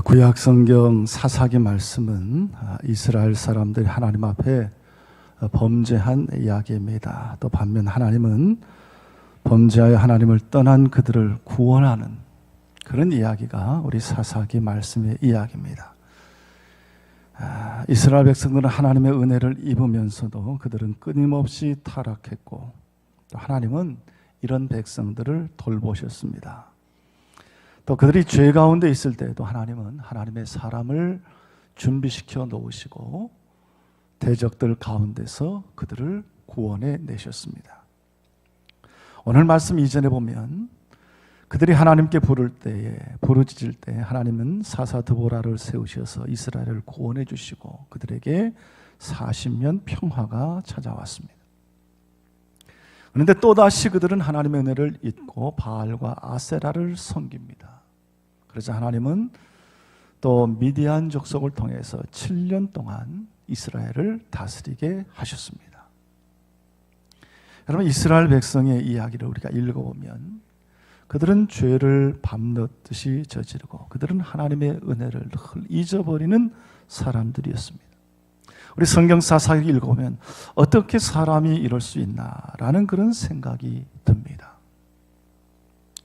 구약 성경 사사기 말씀은 이스라엘 사람들이 하나님 앞에 범죄한 이야기입니다. 또 반면 하나님은 범죄하여 하나님을 떠난 그들을 구원하는 그런 이야기가 우리 사사기 말씀의 이야기입니다. 이스라엘 백성들은 하나님의 은혜를 입으면서도 그들은 끊임없이 타락했고 또 하나님은 이런 백성들을 돌보셨습니다. 또 그들이 죄 가운데 있을 때에도 하나님은 하나님의 사람을 준비시켜 놓으시고 대적들 가운데서 그들을 구원해 내셨습니다. 오늘 말씀 이전에 보면 그들이 하나님께 부르짖을 때 하나님은 사사 드보라를 세우셔서 이스라엘을 구원해 주시고 그들에게 40년 평화가 찾아왔습니다. 그런데 또다시 그들은 하나님의 은혜를 잊고 바알과 아세라를 섬깁니다. 그래서 하나님은 또 미디안 족속을 통해서 7년 동안 이스라엘을 다스리게 하셨습니다. 여러분, 이스라엘 백성의 이야기를 우리가 읽어보면 그들은 죄를 밤늦듯이 저지르고 그들은 하나님의 은혜를 늘 잊어버리는 사람들이었습니다. 우리 성경 사사기 읽어보면 어떻게 사람이 이럴 수 있나라는 그런 생각이 듭니다.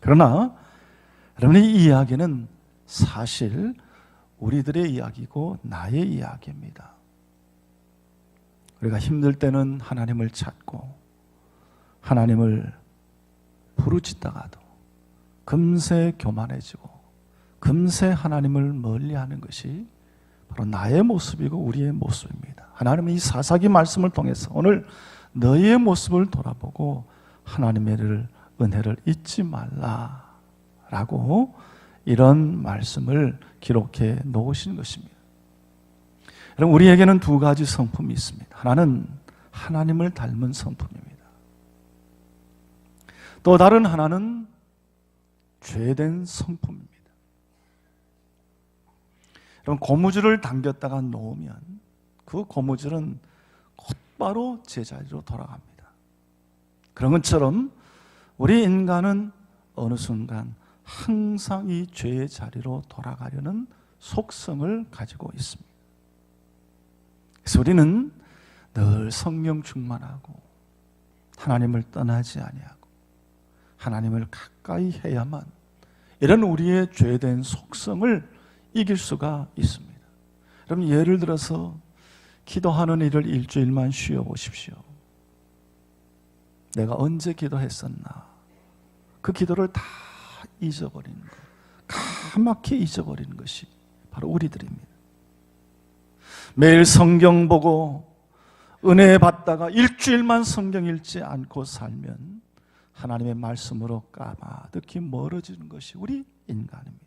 그러나 여러분, 이 이야기는 사실 우리들의 이야기고 나의 이야기입니다. 우리가 힘들 때는 하나님을 찾고 하나님을 부르짖다가도 금세 교만해지고 금세 하나님을 멀리하는 것이 바로 나의 모습이고 우리의 모습입니다. 하나님은 이 사사기 말씀을 통해서 오늘 너희의 모습을 돌아보고 하나님의 은혜를 잊지 말라라고 이런 말씀을 기록해 놓으신 것입니다. 여러분, 우리에게는 두 가지 성품이 있습니다. 하나는 하나님을 닮은 성품입니다. 또 다른 하나는 죄된 성품입니다. 여러분, 고무줄을 당겼다가 놓으면 그 고무줄은 곧바로 제자리로 돌아갑니다. 그런 것처럼 우리 인간은 어느 순간 항상 이 죄의 자리로 돌아가려는 속성을 가지고 있습니다. 그래서 우리는 늘 성령 충만하고 하나님을 떠나지 아니하고 하나님을 가까이 해야만 이런 우리의 죄된 속성을 이길 수가 있습니다. 여러분, 예를 들어서 기도하는 일을 일주일만 쉬어보십시오. 내가 언제 기도했었나? 그 기도를 다 잊어버리는 것, 까맣게 잊어버리는 것이 바로 우리들입니다. 매일 성경 보고 은혜 받다가 일주일만 성경 읽지 않고 살면 하나님의 말씀으로 까마득히 멀어지는 것이 우리 인간입니다.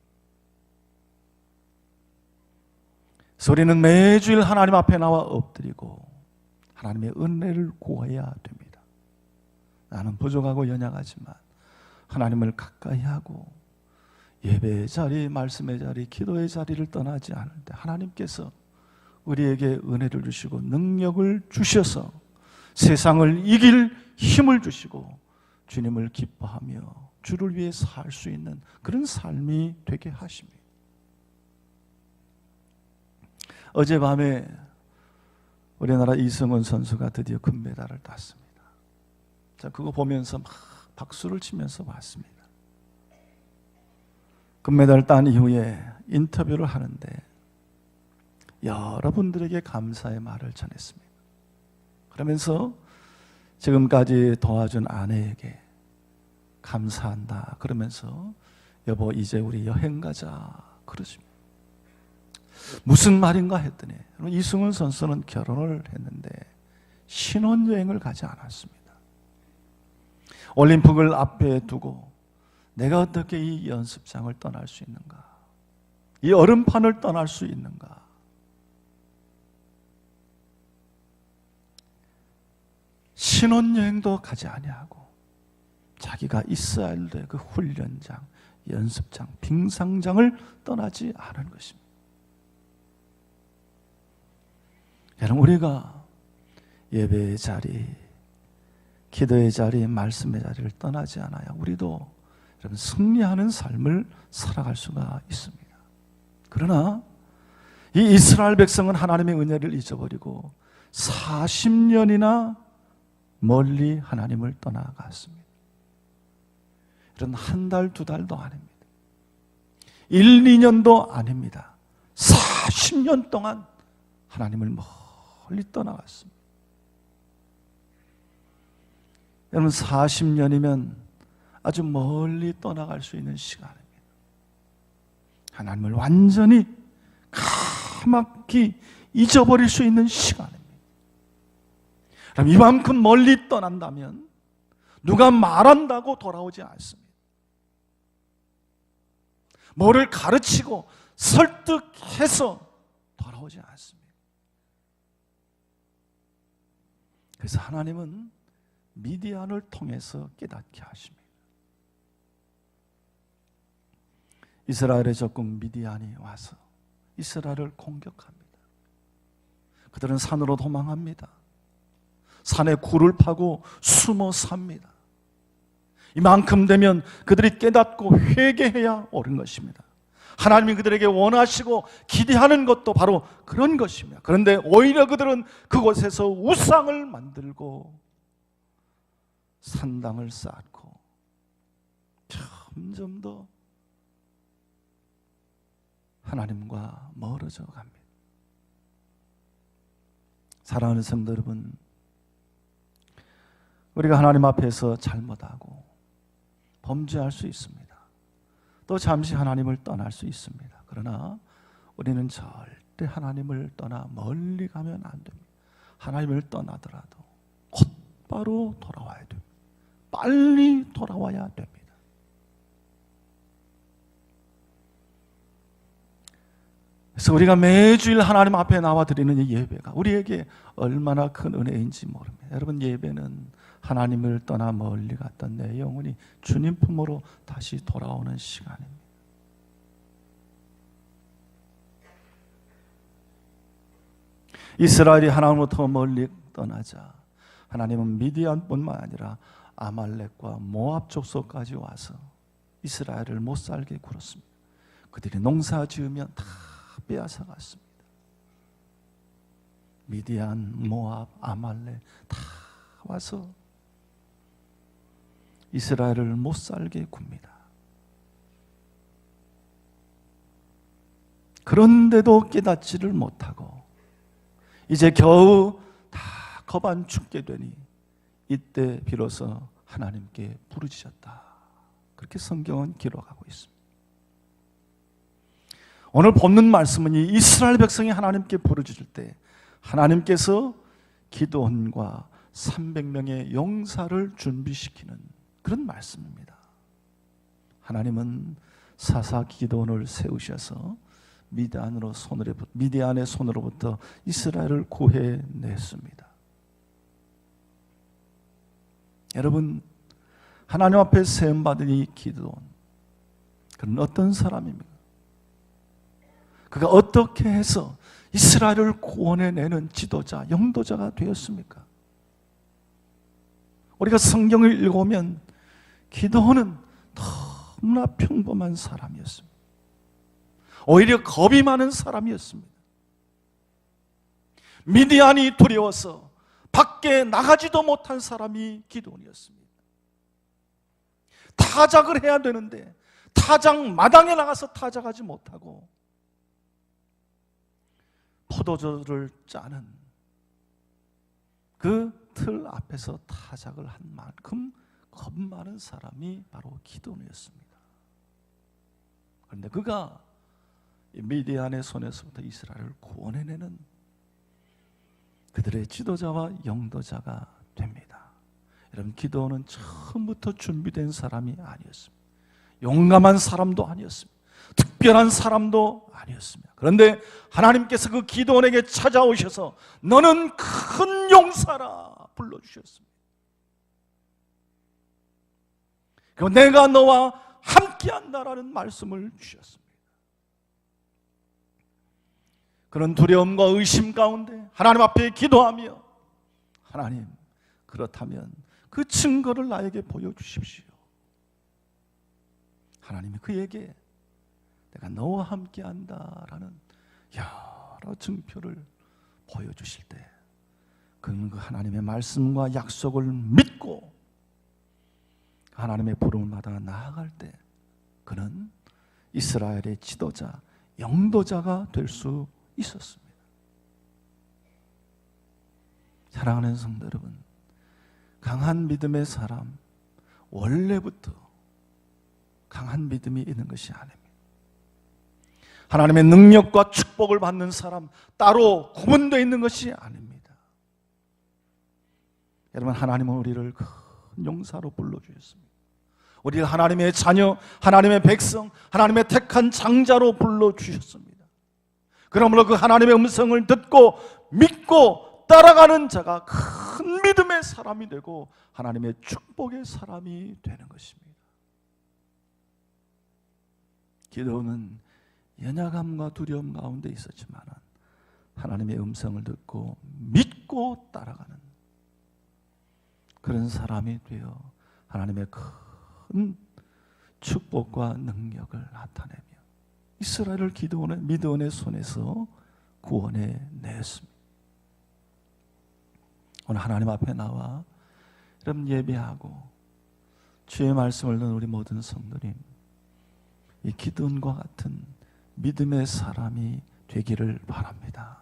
우리는 매주일 하나님 앞에 나와 엎드리고 하나님의 은혜를 구해야 됩니다. 나는 부족하고 연약하지만 하나님을 가까이 하고 예배의 자리, 말씀의 자리, 기도의 자리를 떠나지 않을 때 하나님께서 우리에게 은혜를 주시고 능력을 주셔서 세상을 이길 힘을 주시고 주님을 기뻐하며 주를 위해 살 수 있는 그런 삶이 되게 하십니다. 어젯밤에 우리나라 이승훈 선수가 드디어 금메달을 땄습니다. 자, 그거 보면서 막 박수를 치면서 봤습니다. 금메달을 딴 이후에 인터뷰를 하는데 여러분들에게 감사의 말을 전했습니다. 그러면서 지금까지 도와준 아내에게 감사한다 그러면서 여보 이제 우리 여행 가자 그러십니다. 무슨 말인가 했더니 이승훈 선수는 결혼을 했는데 신혼여행을 가지 않았습니다. 올림픽을 앞에 두고 내가 어떻게 이 연습장을 떠날 수 있는가? 이 얼음판을 떠날 수 있는가? 신혼여행도 가지 아니하고 자기가 있어야 할 그 훈련장, 연습장, 빙상장을 떠나지 않은 것입니다. 여러분, 우리가 예배의 자리, 기도의 자리, 말씀의 자리를 떠나지 않아야 우리도 여러분 승리하는 삶을 살아갈 수가 있습니다. 그러나 이 이스라엘 백성은 하나님의 은혜를 잊어버리고 40년이나 멀리 하나님을 떠나갔습니다. 이런 한 달, 두 달도 아닙니다. 1, 2년도 아닙니다. 40년 동안 하나님을 멀리 떠나갔습니다. 여러분, 40년이면 아주 멀리 떠나갈 수 있는 시간입니다. 하나님을 완전히 까맣게 잊어버릴 수 있는 시간입니다. 그럼 이만큼 멀리 떠난다면 누가 말한다고 돌아오지 않습니다. 뭐를 가르치고 설득해서 돌아오지 않습니다. 그래서 하나님은 미디안을 통해서 깨닫게 하십니다. 이스라엘의 적국 미디안이 와서 이스라엘을 공격합니다. 그들은 산으로 도망합니다. 산에 굴을 파고 숨어 삽니다. 이만큼 되면 그들이 깨닫고 회개해야 옳은 것입니다. 하나님이 그들에게 원하시고 기대하는 것도 바로 그런 것입니다. 그런데 오히려 그들은 그곳에서 우상을 만들고 산당을 쌓고 점점 더 하나님과 멀어져 갑니다. 사랑하는 성도 여러분, 우리가 하나님 앞에서 잘못하고 범죄할 수 있습니다. 또 잠시 하나님을 떠날 수 있습니다. 그러나 우리는 절대 하나님을 떠나 멀리 가면 안 됩니다. 하나님을 떠나더라도 곧바로 돌아와야 됩니다. 빨리 돌아와야 됩니다. 그래서 우리가 매주일 하나님 앞에 나와 드리는 이 예배가 우리에게 얼마나 큰 은혜인지 모릅니다. 여러분, 예배는 하나님을 떠나 멀리 갔던 내 영혼이 주님 품으로 다시 돌아오는 시간입니다. 이스라엘이 하나님으로부터 멀리 떠나자 하나님은 미디안뿐만 아니라 아말렉과 모압 족속까지 와서 이스라엘을 못 살게 굴었습니다. 그들이 농사 지으면 다 빼앗아 갔습니다. 미디안, 모압, 아말렉 다 와서 이스라엘을 못 살게 굽니다. 그런데도 깨닫지를 못하고 이제 겨우 다 거반 죽게 되니 이때 비로소 하나님께 부르짖었다. 그렇게 성경은 기록하고 있습니다. 오늘 본문 말씀은 이 이스라엘 백성이 하나님께 부르짖을 때 하나님께서 기드온과 300명의 용사를 준비시키는 그런 말씀입니다. 하나님은 사사 기드온을 세우셔서 미디안의 손으로부터 이스라엘을 구해냈습니다. 여러분, 하나님 앞에 세움받은 이 기드온, 그는 어떤 사람입니까? 그가 어떻게 해서 이스라엘을 구원해내는 지도자, 영도자가 되었습니까? 우리가 성경을 읽어보면 기드온은 너무나 평범한 사람이었습니다. 오히려 겁이 많은 사람이었습니다. 미디안이 두려워서 밖에 나가지도 못한 사람이 기드온이었습니다. 타작을 해야 되는데 타작 마당에 나가서 타작하지 못하고 포도주를 짜는 그 틀 앞에서 타작을 한 만큼 겁 많은 사람이 바로 기드온이었습니다. 그런데 그가 미디안의 손에서부터 이스라엘을 구원해내는 그들의 지도자와 영도자가 됩니다. 여러분, 기드온은 처음부터 준비된 사람이 아니었습니다. 용감한 사람도 아니었습니다. 특별한 사람도 아니었습니다. 그런데 하나님께서 그 기드온에게 찾아오셔서 너는 큰 용사라 불러주셨습니다. 그리고 내가 너와 함께한다라는 말씀을 주셨습니다. 그런 두려움과 의심 가운데 하나님 앞에 기도하며 하나님, 그렇다면 그 증거를 나에게 보여주십시오. 하나님이 그에게 내가 내가 너와 함께한다라는 여러 증표를 보여주실 때 그는 그 하나님의 말씀과 약속을 믿고 하나님의 부름을 받아 나아갈 때 그는 이스라엘의 지도자, 영도자가 될 수 있었습니다. 사랑하는 성도 여러분, 강한 믿음의 사람, 원래부터 강한 믿음이 있는 것이 아닙니다. 하나님의 능력과 축복을 받는 사람 따로 구분되어 있는 것이 아닙니다. 여러분, 하나님은 우리를 큰 용사로 불러주셨습니다. 우리를 하나님의 자녀, 하나님의 백성, 하나님의 택한 장자로 불러주셨습니다. 그러므로 그 하나님의 음성을 듣고 믿고 따라가는 자가 큰 믿음의 사람이 되고 하나님의 축복의 사람이 되는 것입니다. 기도는 연약함과 두려움 가운데 있었지만 하나님의 음성을 듣고 믿고 따라가는 그런 사람이 되어 하나님의 큰 축복과 능력을 나타내며 이스라엘을 기드온의 미드온의 손에서 구원해 냈습니다. 오늘 하나님 앞에 나와 여러분 예배하고 주의 말씀을 듣는 우리 모든 성도님, 이 기드온과 같은 믿음의 사람이 되기를 바랍니다.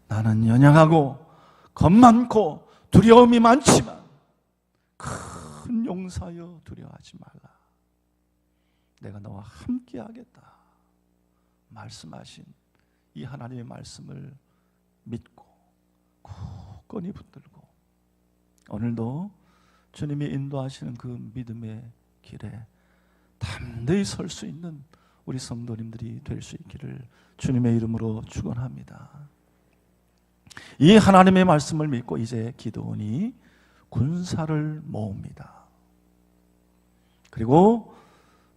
나는 연약하고 겁 많고 두려움이 많지만 큰 용사여 두려워하지 말라. 내가 너와 함께 하겠다 말씀하신 이 하나님의 말씀을 믿고 굳건히 붙들고 오늘도 주님이 인도하시는 그 믿음의 길에 담대히 설 수 있는 우리 성도님들이 될 수 있기를 주님의 이름으로 축원합니다. 이 하나님의 말씀을 믿고 이제 기드온이 군사를 모읍니다. 그리고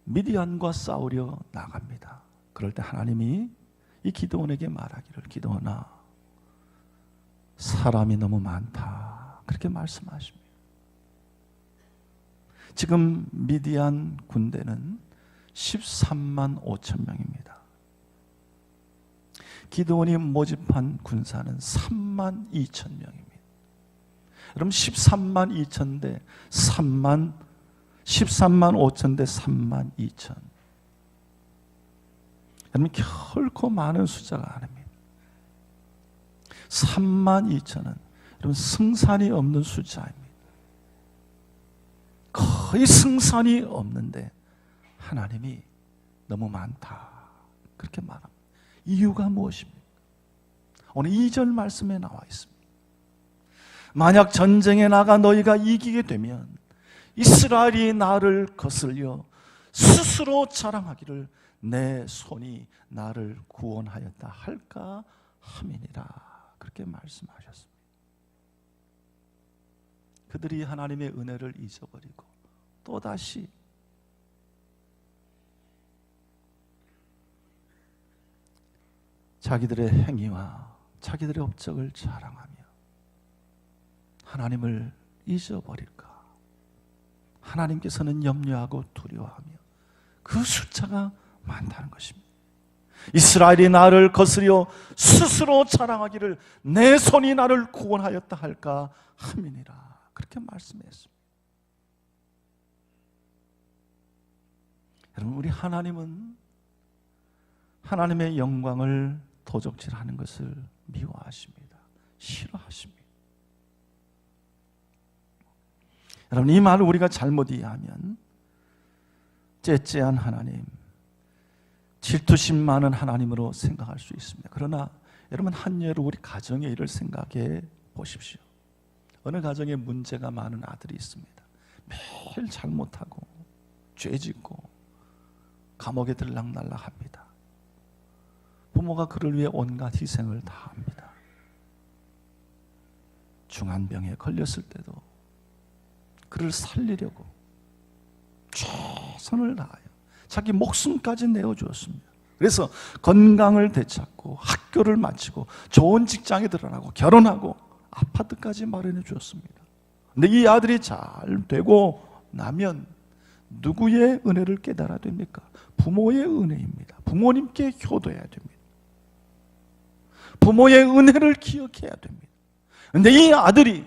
미디안과 싸우려 나갑니다. 그럴 때 하나님이 이 기드온에게 말하기를, 기드온아, 사람이 너무 많다, 그렇게 말씀하십니다. 지금 미디안 군대는 13만 5천 명입니다. 기드온이 모집한 군사는 3만 2천 명입니다. 그럼 13만 2천 대 13만 5천 대 3만 2천. 여러분, 결코 많은 숫자가 아닙니다. 3만 2천은 여러분 승산이 없는 숫자입니다. 거의 승산이 없는데 하나님이 너무 많다 그렇게 말합니다. 이유가 무엇입니까? 오늘 2절 말씀에 나와 있습니다. 만약 전쟁에 나가 너희가 이기게 되면 이스라엘이 나를 거슬려 스스로 자랑하기를 내 손이 나를 구원하였다 할까 함이니라, 그렇게 말씀하셨습니다. 그들이 하나님의 은혜를 잊어버리고 또다시 자기들의 행위와 자기들의 업적을 자랑하며 하나님을 잊어버릴까, 하나님께서는 염려하고 두려워하며 그 숫자가 많다는 것입니다. 이스라엘이 나를 거스려 스스로 자랑하기를 내 손이 나를 구원하였다 할까 함이니라, 그렇게 말씀했습니다. 여러분, 우리 하나님은 하나님의 영광을 도적질하는 것을 미워하십니다. 싫어하십니다. 여러분, 이 말을 우리가 잘못 이해하면 째째한 하나님, 질투심 많은 하나님으로 생각할 수 있습니다. 그러나 여러분, 한 예로 우리 가정의 일을 생각해 보십시오. 어느 가정에 문제가 많은 아들이 있습니다. 매일 잘못하고 죄짓고 감옥에 들락날락합니다. 부모가 그를 위해 온갖 희생을 다합니다. 중환병에 걸렸을 때도 그를 살리려고 최선을 다하여 자기 목숨까지 내어주었습니다. 그래서 건강을 되찾고 학교를 마치고 좋은 직장에 들어가고 결혼하고 아파트까지 마련해 주었습니다. 근데 이 아들이 잘 되고 나면 누구의 은혜를 깨달아야 됩니까? 부모의 은혜입니다. 부모님께 효도해야 됩니다. 부모의 은혜를 기억해야 됩니다. 그런데 이 아들이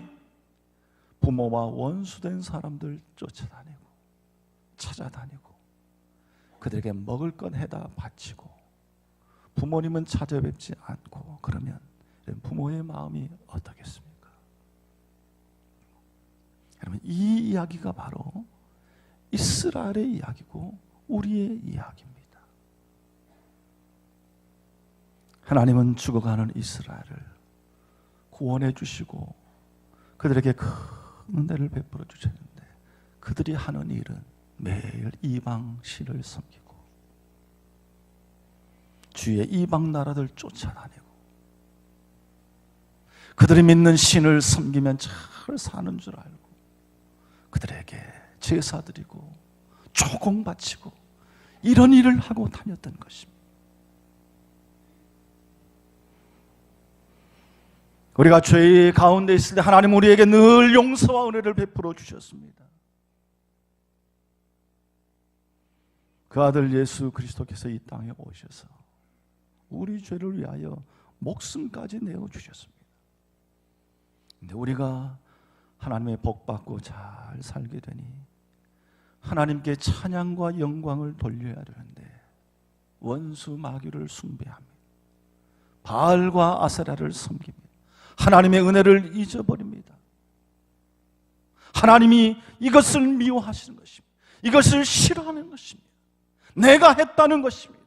부모와 원수된 사람들 쫓아다니고 찾아다니고 그들에게 먹을 것 해다 바치고 부모님은 찾아뵙지 않고 그러면 부모의 마음이 어떻겠습니까? 여러분, 이 이야기가 바로 이스라엘의 이야기고 우리의 이야기입니다. 하나님은 죽어가는 이스라엘을 구원해 주시고 그들에게 큰 은혜를 베풀어 주셨는데 그들이 하는 일은 매일 이방 신을 섬기고 주위의 이방 나라들 쫓아다니고 그들이 믿는 신을 섬기면 잘 사는 줄 알고 그들에게 제사 드리고 조공 바치고 이런 일을 하고 다녔던 것입니다. 우리가 죄 가운데 있을 때 하나님 우리에게 늘 용서와 은혜를 베풀어 주셨습니다. 그 아들 예수 그리스도께서 이 땅에 오셔서 우리 죄를 위하여 목숨까지 내어주셨습니다. 근데 우리가 하나님의 복받고 잘 살게 되니 하나님께 찬양과 영광을 돌려야 되는데 원수 마귀를 숭배합니다. 바알과 아세라를 섬깁니다. 하나님의 은혜를 잊어버립니다. 하나님이 이것을 미워하시는 것입니다. 이것을 싫어하는 것입니다. 내가 했다는 것입니다.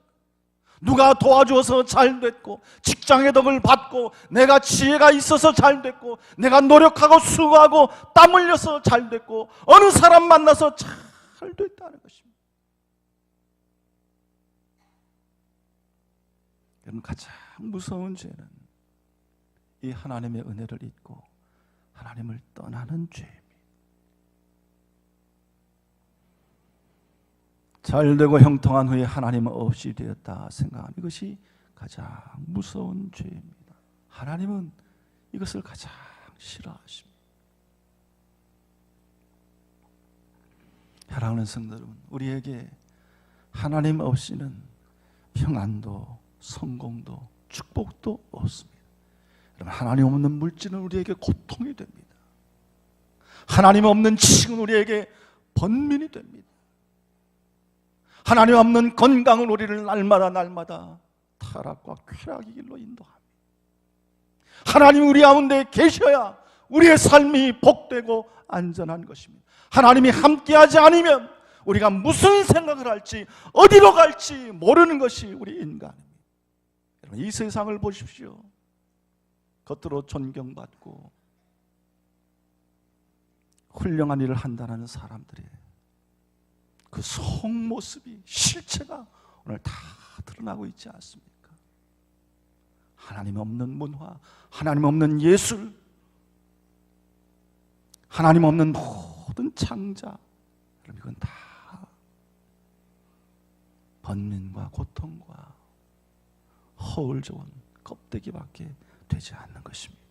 누가 도와줘서 잘 됐고 직장의 덕을 받고 내가 지혜가 있어서 잘 됐고 내가 노력하고 수고하고 땀 흘려서 잘 됐고 어느 사람 만나서 잘 됐다는 것입니다. 여러분, 가장 무서운 죄는 이 하나님의 은혜를 잊고 하나님을 떠나는 죄입니다. 잘되고 형통한 후에 하나님 없이 되었다 생각하는 이것이 가장 무서운 죄입니다. 하나님은 이것을 가장 싫어하십니다. 사랑하는 성도 여러분, 우리에게 하나님 없이는 평안도 성공도 축복도 없습니다. 여러분, 하나님 없는 물질은 우리에게 고통이 됩니다. 하나님 없는 지식은 우리에게 번민이 됩니다. 하나님 없는 건강은 우리를 날마다 타락과 쾌락의 길로 인도합니다. 하나님 우리 가운데 계셔야 우리의 삶이 복되고 안전한 것입니다. 하나님이 함께하지 않으면 우리가 무슨 생각을 할지 어디로 갈지 모르는 것이 우리 인간입니다. 여러분, 이 세상을 보십시오. 겉으로 존경받고 훌륭한 일을 한다는 사람들이 그 속모습이 실체가 오늘 다 드러나고 있지 않습니까? 하나님 없는 문화, 하나님 없는 예술, 하나님 없는 모든 창자, 여러분, 이건 다 번민과 고통과 허울 좋은 껍데기밖에 되지 않는 것입니다.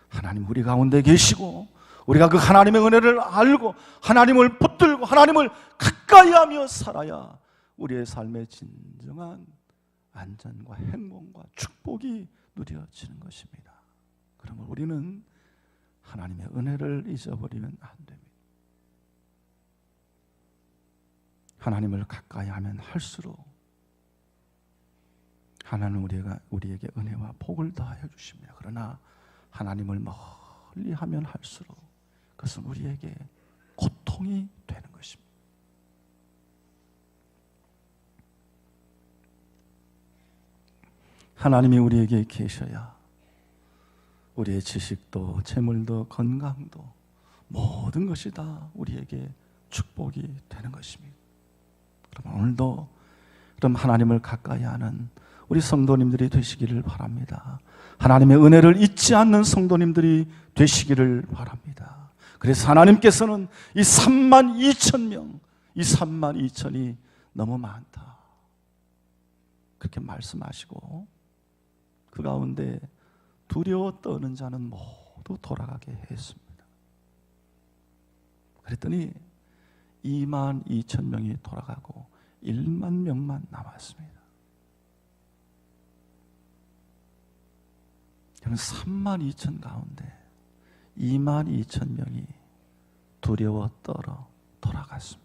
하나님 우리 가운데 계시고 우리가 그 하나님의 은혜를 알고 하나님을 붙들고 하나님을 가까이하며 살아야 우리의 삶의 진정한 안전과 행복과 축복이 누려지는 것입니다. 그러면 우리는 하나님의 은혜를 잊어버리면 안 됩니다. 하나님을 가까이하면 할수록 하나님은 우리에게 은혜와 복을 더하여 주십니다. 그러나 하나님을 멀리하면 할수록 그것은 우리에게 고통이 되는 것입니다. 하나님이 우리에게 계셔야 우리의 지식도 재물도 건강도 모든 것이 다 우리에게 축복이 되는 것입니다. 그럼 오늘도 그럼 하나님을 가까이 하는 우리 성도님들이 되시기를 바랍니다. 하나님의 은혜를 잊지 않는 성도님들이 되시기를 바랍니다. 그래서 하나님께서는 이 32,000명, 이 32,000이 너무 많다 그렇게 말씀하시고 그 가운데 두려워 떠는 자는 모두 돌아가게 했습니다. 그랬더니 2만 2천 명이 돌아가고 1만 명만 남았습니다. 저는 3만 2천 가운데 2만 2천 명이 두려워 떨어 돌아갔습니다.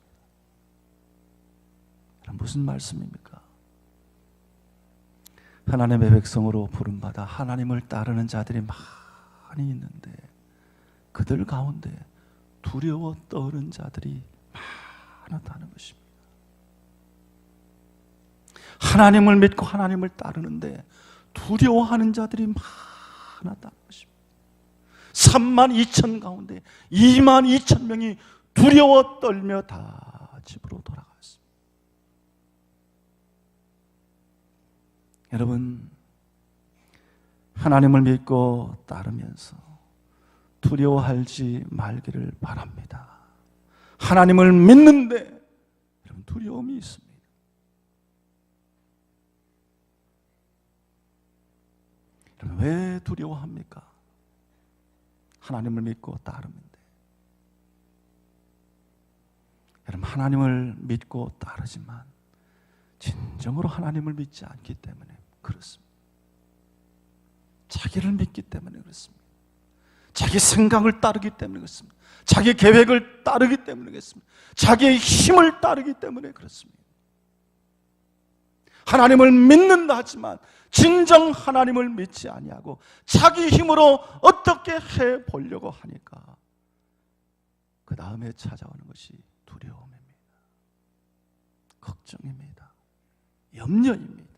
무슨 말씀입니까? 하나님의 백성으로 부름받아 하나님을 따르는 자들이 많이 있는데 그들 가운데 두려워 떠는 자들이 많았다는 것입니다. 하나님을 믿고 하나님을 따르는데 두려워하는 자들이 많았다는 것입니다. 3만 2천 가운데 2만 2천 명이 두려워 떨며 다 집으로 돌아갔습니다. 여러분, 하나님을 믿고 따르면서 두려워하지 말기를 바랍니다. 하나님을 믿는데 여러분 두려움이 있습니다. 여러분 왜 두려워합니까? 하나님을 믿고 따르는데. 여러분 하나님을 믿고 따르지만 진정으로 하나님을 믿지 않기 때문에 그렇습니다. 자기를 믿기 때문에 그렇습니다. 자기 생각을 따르기 때문에 그렇습니다. 자기 계획을 따르기 때문에 그렇습니다. 자기의 힘을 따르기 때문에 그렇습니다. 하나님을 믿는다 하지만 진정 하나님을 믿지 아니하고 자기 힘으로 어떻게 해보려고 하니까 그 다음에 찾아오는 것이 두려움입니다. 걱정입니다. 염려입니다.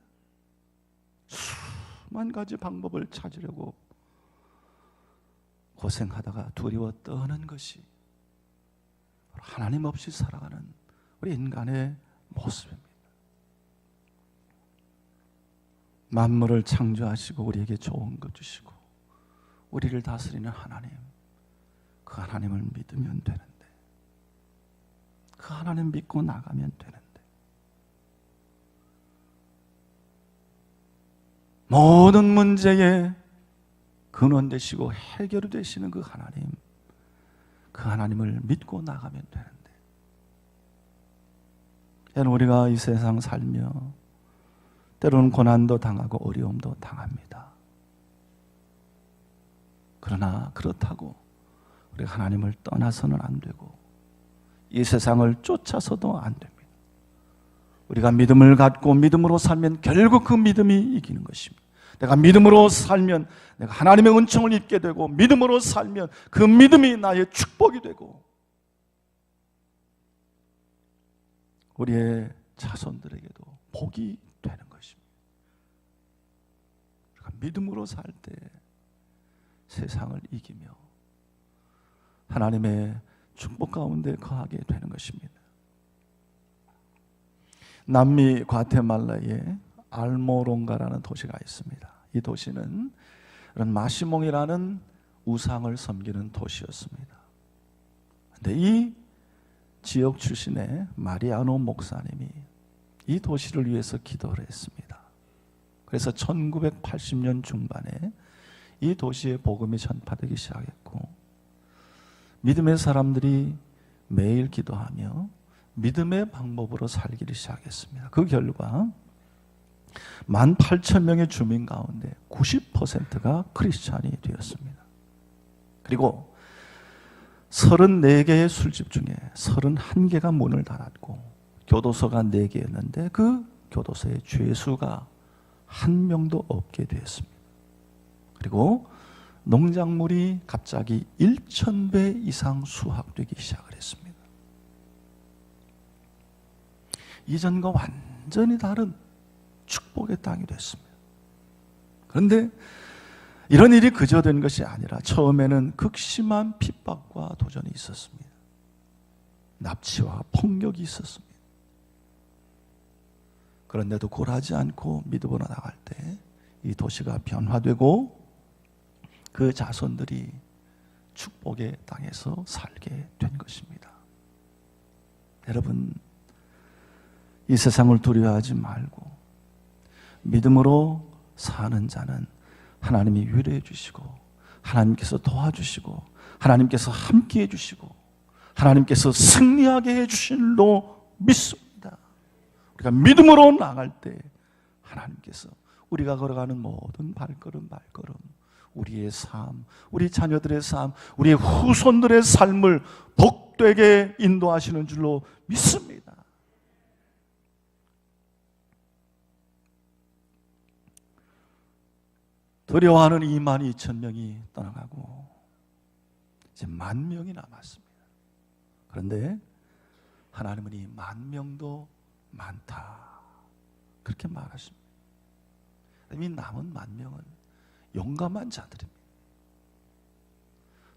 수만 가지 방법을 찾으려고 고생하다가 두려워 떠는 것이 하나님 없이 살아가는 우리 인간의 모습입니다. 만물을 창조하시고 우리에게 좋은 것 주시고 우리를 다스리는 하나님, 그 하나님을 믿으면 되는데, 그 하나님 믿고 나가면 되는데, 모든 문제의 근원 되시고 해결이 되시는 그 하나님, 그 하나님을 믿고 나가면 되는데, 여러분 우리가 이 세상 살며 때로는 고난도 당하고 어려움도 당합니다. 그러나 그렇다고 우리가 하나님을 떠나서는 안 되고 이 세상을 쫓아서도 안 됩니다. 우리가 믿음을 갖고 믿음으로 살면 결국 그 믿음이 이기는 것입니다. 내가 믿음으로 살면 내가 하나님의 은총을 입게 되고, 믿음으로 살면 그 믿음이 나의 축복이 되고 우리의 자손들에게도 복이 되는 것입니다. 우리가 믿음으로 살 때 세상을 이기며 하나님의 축복 가운데 거하게 되는 것입니다. 남미 과테말라에 알모롱가라는 도시가 있습니다. 이 도시는 이런 마시몽이라는 우상을 섬기는 도시였습니다. 그런데 이 지역 출신의 마리아노 목사님이 이 도시를 위해서 기도를 했습니다. 그래서 1980년 중반에 이 도시에 복음이 전파되기 시작했고, 믿음의 사람들이 매일 기도하며 믿음의 방법으로 살기를 시작했습니다. 그 결과 18,000명의 주민 가운데 90%가 크리스찬이 되었습니다. 그리고 34개의 술집 중에 31개가 문을 닫았고 교도소가 4개였는데 그 교도소에 죄수가 한 명도 없게 되었습니다. 그리고 농작물이 갑자기 1,000배 이상 수확되기 시작을 했습니다. 이전과 완전히 다른 축복의 땅이 됐습니다. 그런데 이런 일이 그저 된 것이 아니라 처음에는 극심한 핍박과 도전이 있었습니다. 납치와 폭력이 있었습니다. 그런데도 굴하지 않고 믿음으로 나갈 때 이 도시가 변화되고 그 자손들이 축복의 땅에서 살게 된 것입니다. 여러분, 이 세상을 두려워하지 말고 믿음으로 사는 자는 하나님이 위로해 주시고 하나님께서 도와주시고 하나님께서 함께해 주시고 하나님께서 승리하게 해주신 줄로 믿습니다. 우리가 믿음으로 나갈 때 하나님께서 우리가 걸어가는 모든 발걸음 우리의 삶, 우리 자녀들의 삶, 우리의 후손들의 삶을 복되게 인도하시는 줄로 믿습니다. 두려워하는 22,000명이 떠나가고 이제 10,000명이 남았습니다. 그런데 하나님은 이 10,000명도 많다 그렇게 말하십니다. 이 남은 10,000명은 용감한 자들입니다.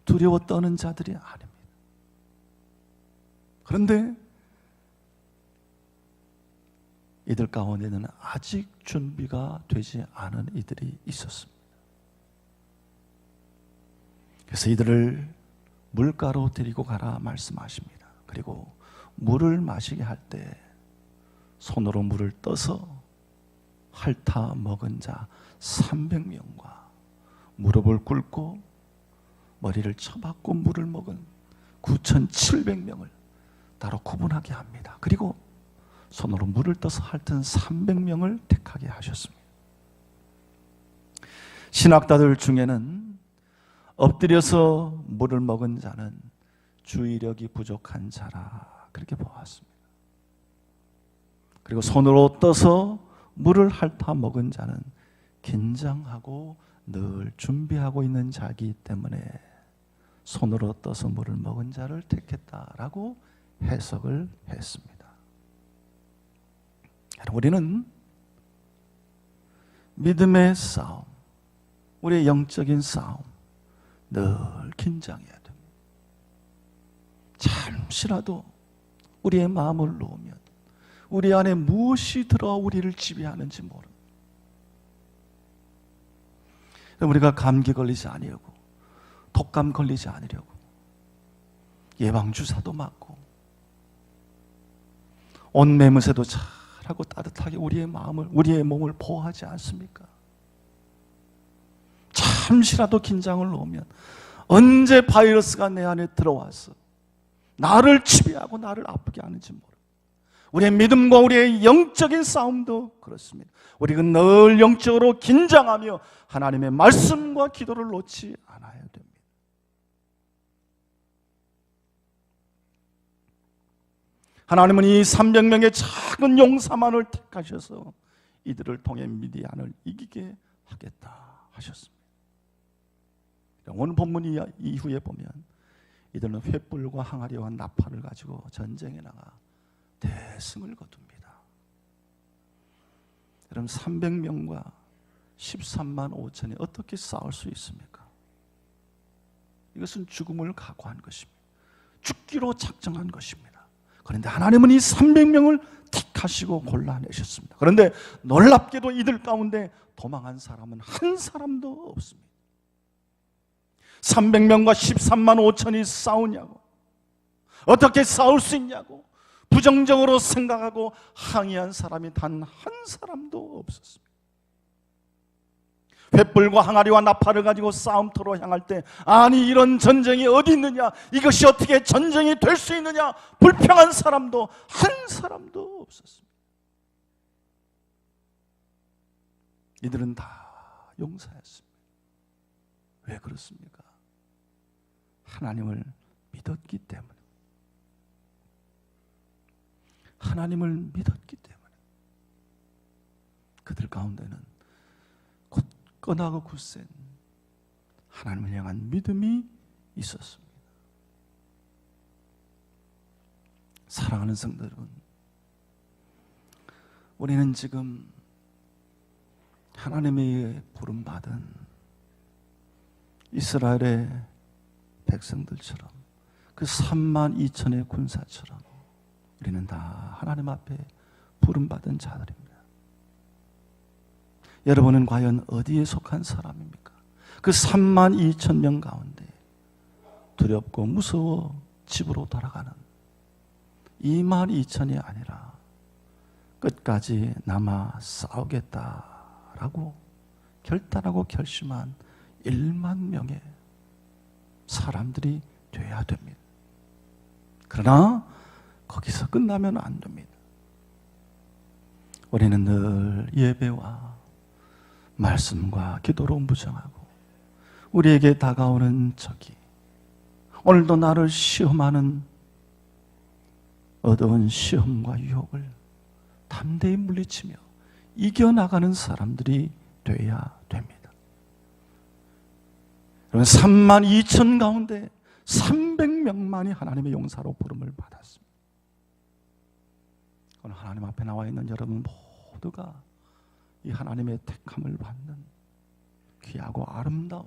두려워 떠는 자들이 아닙니다. 그런데 이들 가운데는 아직 준비가 되지 않은 이들이 있었습니다. 그래서 이들을 물가로 데리고 가라 말씀하십니다. 그리고 물을 마시게 할 때 손으로 물을 떠서 핥아 먹은 자 300명과 무릎을 꿇고 머리를 쳐박고 물을 먹은 9,700명을 따로 구분하게 합니다. 그리고 손으로 물을 떠서 핥은 300명을 택하게 하셨습니다. 신학자들 중에는 엎드려서 물을 먹은 자는 주의력이 부족한 자라 그렇게 보았습니다. 그리고 손으로 떠서 물을 핥아 먹은 자는 긴장하고 늘 준비하고 있는 자이기 때문에 손으로 떠서 물을 먹은 자를 택했다라고 해석을 했습니다. 우리는 믿음의 싸움, 우리의 영적인 싸움 늘 긴장해야 됩니다. 잠시라도 우리의 마음을 놓으면 우리 안에 무엇이 들어와 우리를 지배하는지 모릅니다. 우리가 감기 걸리지 아니하고 독감 걸리지 않으려고 예방주사도 맞고 온매무새도 잘하고 따뜻하게 우리의 마음을, 우리의 몸을 보호하지 않습니까? 잠시라도 긴장을 놓으면 언제 바이러스가 내 안에 들어와서 나를 지배하고 나를 아프게 하는지 모릅니다. 우리의 믿음과 우리의 영적인 싸움도 그렇습니다. 우리는 늘 영적으로 긴장하며 하나님의 말씀과 기도를 놓지 않아야 됩니다. 하나님은 이 300명의 작은 용사만을 택하셔서 이들을 통해 미디안을 이기게 하겠다 하셨습니다. 오늘 본문 이후에 보면 이들은 횃불과 항아리와 나팔을 가지고 전쟁에 나가 대승을 거둡니다. 여러분 300명과 13만 5천이 어떻게 싸울 수 있습니까? 이것은 죽음을 각오한 것입니다. 죽기로 작정한 것입니다. 그런데 하나님은 이 300명을 택하시고 골라내셨습니다. 그런데 놀랍게도 이들 가운데 도망한 사람은 한 사람도 없습니다. 300명과 13만 5천이 싸우냐고, 어떻게 싸울 수 있냐고 부정적으로 생각하고 항의한 사람이 단 한 사람도 없었습니다. 횃불과 항아리와 나팔을 가지고 싸움터로 향할 때 아니 이런 전쟁이 어디 있느냐, 이것이 어떻게 전쟁이 될 수 있느냐 불평한 사람도 한 사람도 없었습니다. 이들은 다 용사였습니다. 왜 그렇습니까? 하나님을 믿었기 때문에. 하나님을 믿었기 때문에. 그들 가운데는 굳건하고 굳센 하나님을 향한 믿음이 있었습니다. 사랑하는 성도 여러분, 우리는 지금 하나님의 부름받은 이스라엘의 백성들처럼 그 32,000의 군사처럼 우리는 다 하나님 앞에 부름받은 자들입니다. 여러분은 과연 어디에 속한 사람입니까? 그 32,000명 가운데 두렵고 무서워 집으로 돌아가는 22,000이 아니라 끝까지 남아 싸우겠다라고 결단하고 결심한 1만 명의 사람들이 돼야 됩니다. 그러나 거기서 끝나면 안 됩니다. 우리는 늘 예배와 말씀과 기도로 무장하고 우리에게 다가오는 적이 오늘도 나를 시험하는 어두운 시험과 유혹을 담대히 물리치며 이겨나가는 사람들이 되어야 됩니다. 여러분 3만 2천 가운데 300명만이 하나님의 용사로 부름을 받았습니다. 오늘 하나님 앞에 나와 있는 여러분 모두가 이 하나님의 택함을 받는 귀하고 아름다운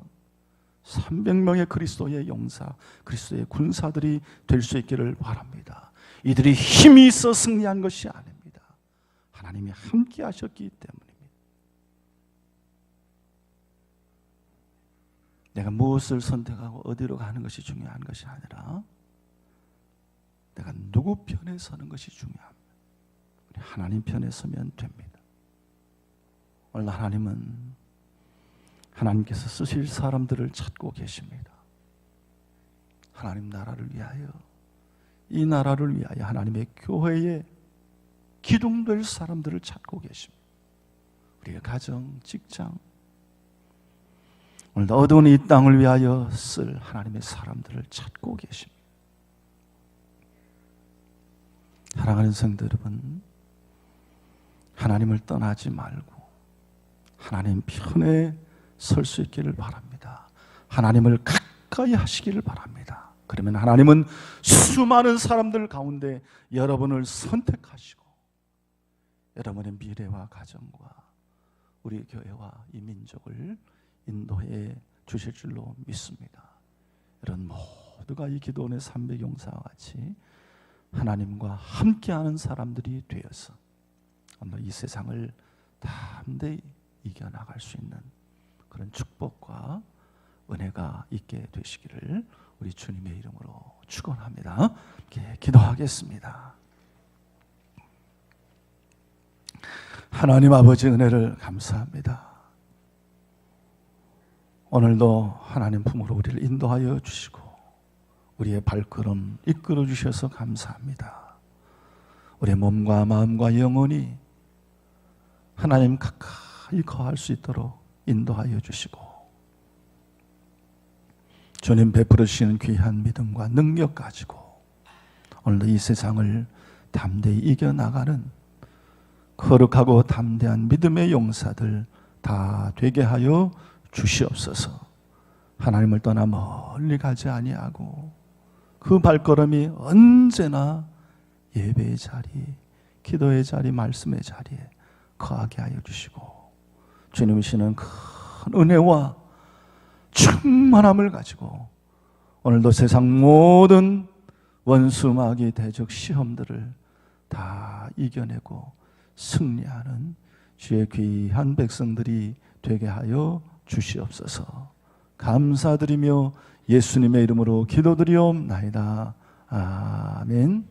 300명의 그리스도의 용사, 그리스도의 군사들이 될 수 있기를 바랍니다. 이들이 힘이 있어 승리한 것이 아닙니다. 하나님이 함께 하셨기 때문입니다. 내가 무엇을 선택하고 어디로 가는 것이 중요한 것이 아니라 내가 누구 편에 서는 것이 중요합니다. 우리 하나님 편에 서면 됩니다. 오늘 하나님은 하나님께서 쓰실 사람들을 찾고 계십니다. 하나님 나라를 위하여, 이 나라를 위하여 하나님의 교회에 기둥될 사람들을 찾고 계십니다. 우리의 가정, 직장, 오늘도 어두운 이 땅을 위하여 쓸 하나님의 사람들을 찾고 계십니다. 사랑하는 성도 여러분, 하나님을 떠나지 말고 하나님 편에 설 수 있기를 바랍니다. 하나님을 가까이 하시기를 바랍니다. 그러면 하나님은 수많은 사람들 가운데 여러분을 선택하시고 여러분의 미래와 가정과 우리 교회와 이 민족을 인도해 주실 줄로 믿습니다. 여러분 모두가 이 기도원의 300용사와 같이 하나님과 함께하는 사람들이 되어서 오늘 이 세상을 담대히 이겨나갈 수 있는 그런 축복과 은혜가 있게 되시기를 우리 주님의 이름으로 축원합니다. 함께 기도하겠습니다. 하나님 아버지 은혜를 감사합니다. 오늘도 하나님 품으로 우리를 인도하여 주시고 우리의 발걸음 이끌어 주셔서 감사합니다. 우리의 몸과 마음과 영혼이 하나님 가까이 거할 수 있도록 인도하여 주시고 주님 베풀어 주시는 귀한 믿음과 능력 가지고 오늘도 이 세상을 담대히 이겨나가는 거룩하고 담대한 믿음의 용사들 다 되게 하여 주시옵소서. 하나님을 떠나 멀리 가지 아니하고 그 발걸음이 언제나 예배의 자리, 기도의 자리, 말씀의 자리에 거하게 하여 주시고 주님이시는 큰 은혜와 충만함을 가지고 오늘도 세상 모든 원수 마귀 대적 시험들을 다 이겨내고 승리하는 주의 귀한 백성들이 되게 하여 주시옵소서. 감사드리며 예수님의 이름으로 기도드리옵나이다. 아멘.